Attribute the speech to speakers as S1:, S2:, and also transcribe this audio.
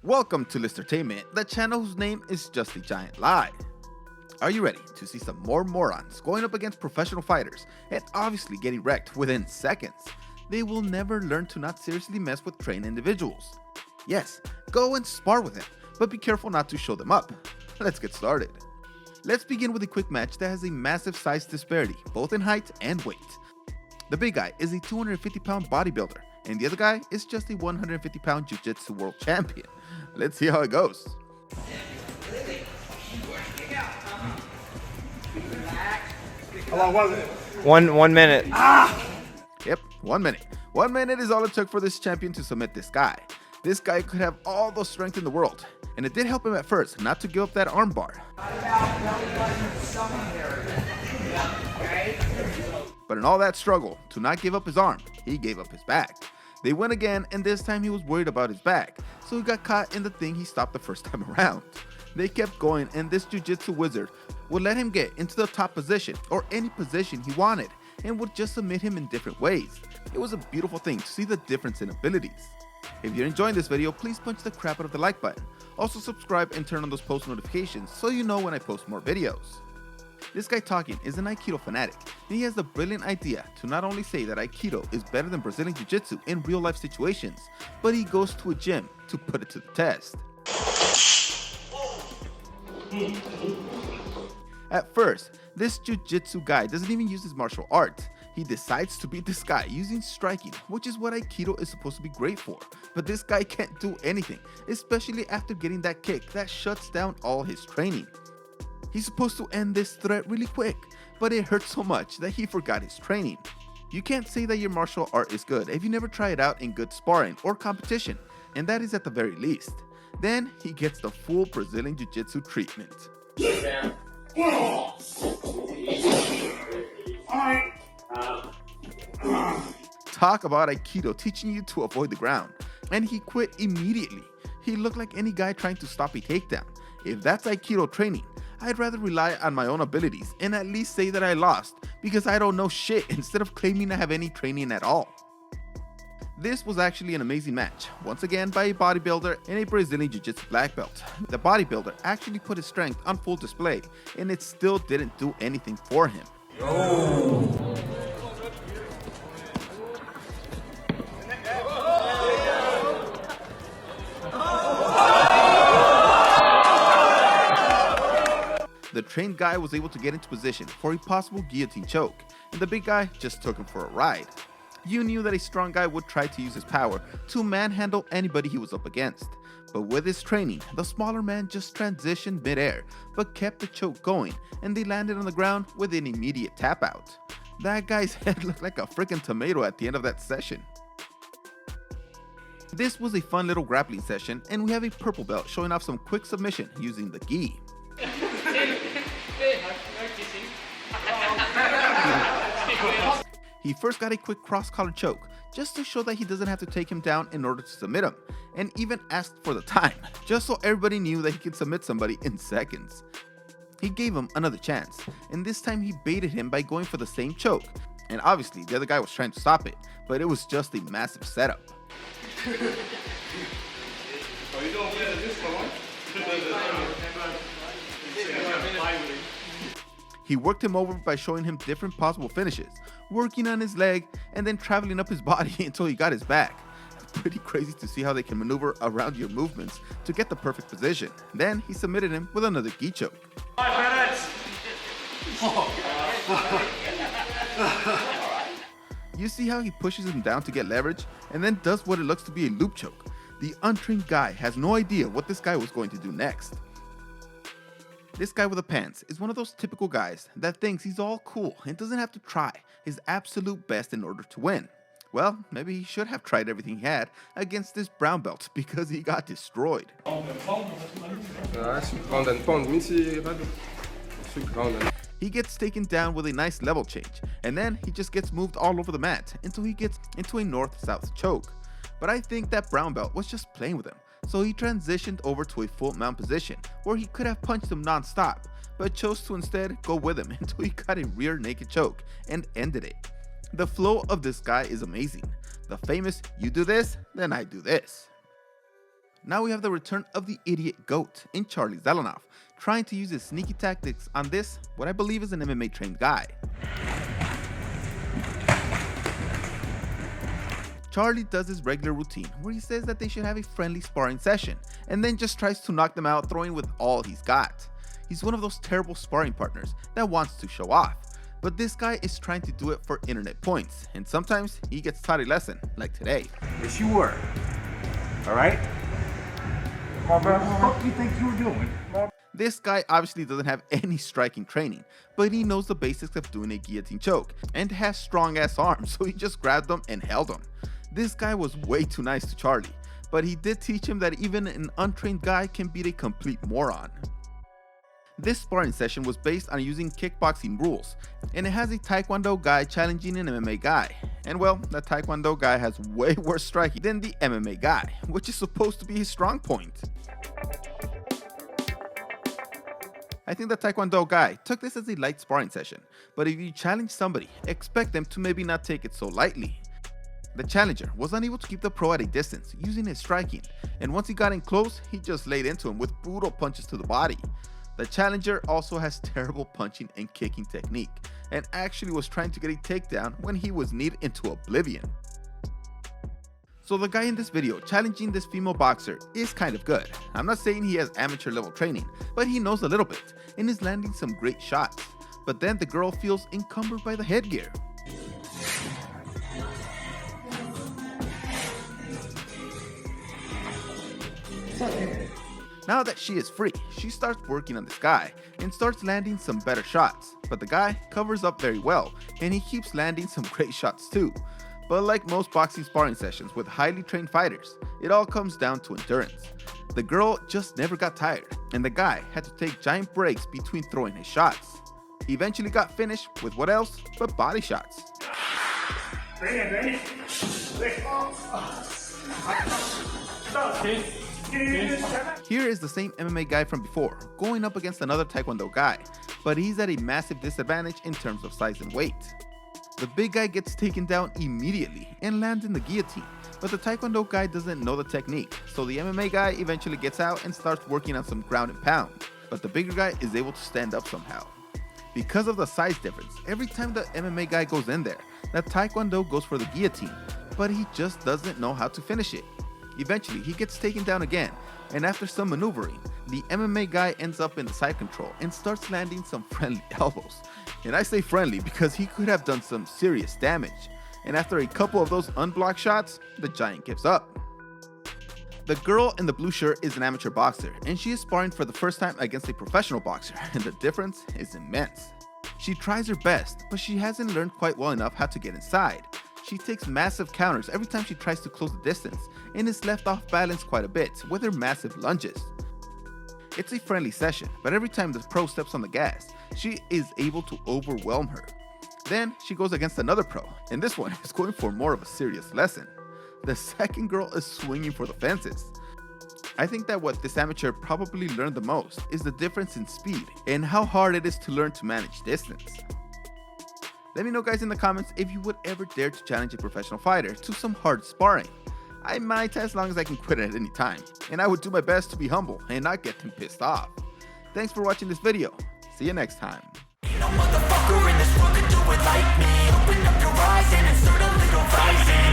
S1: Welcome to Listertainment, the channel whose name is just a giant lie. Are you ready to see some more morons going up against professional fighters and obviously getting wrecked within seconds? They will never learn to not seriously mess with trained individuals. Yes, go and spar with him, but be careful not to show them up. Let's get started. Let's begin with a quick match that has a massive size disparity, both in height and weight. The big guy is a 250-pound bodybuilder, and the other guy is just a 150-pound jiu-jitsu world champion. Let's see how it goes.
S2: How long was it?
S3: One minute.
S1: Yep, 1 minute. 1 minute is all it took for this champion to submit this guy. This guy could have all the strength in the world, and it did help him at first not to give up that arm bar. But in all that struggle to not give up his arm, he gave up his back. They went again, and this time he was worried about his back, so he got caught in the thing he stopped the first time around. They kept going, and this jiu-jitsu wizard would let him get into the top position or any position he wanted, and would just submit him in different ways. It was a beautiful thing to see the difference in abilities. If you're enjoying this video, please punch the crap out of the like button. Also subscribe and turn on those post notifications so you know when I post more videos. This guy talking is an Aikido fanatic, and he has the brilliant idea to not only say that Aikido is better than Brazilian Jiu-Jitsu in real life situations, but he goes to a gym to put it to the test. At first, this Jiu-Jitsu guy doesn't even use his martial arts. He decides to beat this guy using striking, which is what Aikido is supposed to be great for. But this guy can't do anything, especially after getting that kick that shuts down all his training. He's supposed to end this threat really quick, but it hurt so much that he forgot his training. You can't say that your martial art is good if you never try it out in good sparring or competition, and that is at the very least. Then he gets the full Brazilian Jiu-Jitsu treatment. Talk about Aikido teaching you to avoid the ground, and he quit immediately. He looked like any guy trying to stop a takedown. If that's Aikido training, I'd rather rely on my own abilities and at least say that I lost because I don't know shit instead of claiming I have any training at all. This was actually an amazing match, once again by a bodybuilder and a Brazilian Jiu-Jitsu black belt. The bodybuilder actually put his strength on full display, and it still didn't do anything for him. The trained guy was able to get into position for a possible guillotine choke, and the big guy just took him for a ride. You knew that a strong guy would try to use his power to manhandle anybody he was up against, but with his training, the smaller man just transitioned midair, but kept the choke going, and they landed on the ground with an immediate tap out. That guy's head looked like a freaking tomato at the end of that session. This was a fun little grappling session, and we have a purple belt showing off some quick submission using the gi. He first got a quick cross-collar choke, just to show that he doesn't have to take him down in order to submit him, and even asked for the time, just so everybody knew that he could submit somebody in seconds. He gave him another chance, and this time he baited him by going for the same choke, and obviously the other guy was trying to stop it, but it was just a massive setup. He worked him over by showing him different possible finishes, working on his leg, and then traveling up his body until he got his back. Pretty crazy to see how they can maneuver around your movements to get the perfect position. Then he submitted him with another gi choke.
S2: 5 minutes.
S1: You see how he pushes him down to get leverage, and then does what it looks to be a loop choke. The untrained guy has no idea what this guy was going to do next. This guy with the pants is one of those typical guys that thinks he's all cool and doesn't have to try his absolute best in order to win. Well, maybe he should have tried everything he had against this brown belt because he got destroyed. He gets taken down with a nice level change, and then he just gets moved all over the mat until he gets into a north-south choke. But I think that brown belt was just playing with him, so he transitioned over to a full mount position where he could have punched him non-stop, but chose to instead go with him until he got a rear naked choke and ended it. The flow of this guy is amazing. The famous, you do this, then I do this. Now we have the return of the idiot GOAT in Charliezalanov, trying to use his sneaky tactics on this, what I believe is an MMA trained guy. Charlie does his regular routine where he says that they should have a friendly sparring session and then just tries to knock them out throwing with all he's got. He's one of those terrible sparring partners that wants to show off, but this guy is trying to do it for internet points, and sometimes he gets taught a lesson, like today.
S2: Yes, you were. All right? What the fuck do you think you were doing?
S1: This guy obviously doesn't have any striking training, but he knows the basics of doing a guillotine choke and has strong ass arms, so he just grabbed them and held them. This guy was way too nice to Charlie, but he did teach him that even an untrained guy can beat a complete moron. This sparring session was based on using kickboxing rules, and it has a Taekwondo guy challenging an MMA guy. And well, the Taekwondo guy has way worse striking than the MMA guy, which is supposed to be his strong point. I think the Taekwondo guy took this as a light sparring session, but if you challenge somebody, expect them to maybe not take it so lightly. The challenger was unable to keep the pro at a distance using his striking, and once he got in close, he just laid into him with brutal punches to the body. The challenger also has terrible punching and kicking technique, and actually was trying to get a takedown when he was kneed into oblivion. So the guy in this video challenging this female boxer is kind of good. I'm not saying he has amateur level training, but he knows a little bit and is landing some great shots. But then the girl feels encumbered by the headgear. Now that she is free, she starts working on this guy and starts landing some better shots, but the guy covers up very well and he keeps landing some great shots too. But like most boxing sparring sessions with highly trained fighters, it all comes down to endurance. The girl just never got tired, and the guy had to take giant breaks between throwing his shots. He eventually got finished with what else but body shots.
S2: Bring it, bring it.
S1: Here is the same MMA guy from before, going up against another Taekwondo guy, but he's at a massive disadvantage in terms of size and weight. The big guy gets taken down immediately and lands in the guillotine, but the Taekwondo guy doesn't know the technique, so the MMA guy eventually gets out and starts working on some ground and pound, but the bigger guy is able to stand up somehow. Because of the size difference, every time the MMA guy goes in there, the Taekwondo goes for the guillotine, but he just doesn't know how to finish it. Eventually, he gets taken down again, and after some maneuvering, the MMA guy ends up in the side control and starts landing some friendly elbows. And I say friendly because he could have done some serious damage. And after a couple of those unblocked shots, the giant gives up. The girl in the blue shirt is an amateur boxer, and she is sparring for the first time against a professional boxer, and the difference is immense. She tries her best, but she hasn't learned quite well enough how to get inside. She takes massive counters every time she tries to close the distance, and is left off balance quite a bit with her massive lunges. It's a friendly session, but every time the pro steps on the gas, she is able to overwhelm her. Then she goes against another pro, and this one is going for more of a serious lesson. The second girl is swinging for the fences. I think that what this amateur probably learned the most is the difference in speed and how hard it is to learn to manage distance. Let me know guys in the comments if you would ever dare to challenge a professional fighter to some hard sparring. I might as long as I can quit at any time, and I would do my best to be humble and not get them pissed off. Thanks for watching this video. See you next time.
S3: No motherfucker in this world could do it like me. Open up your eyes and insert a little rising.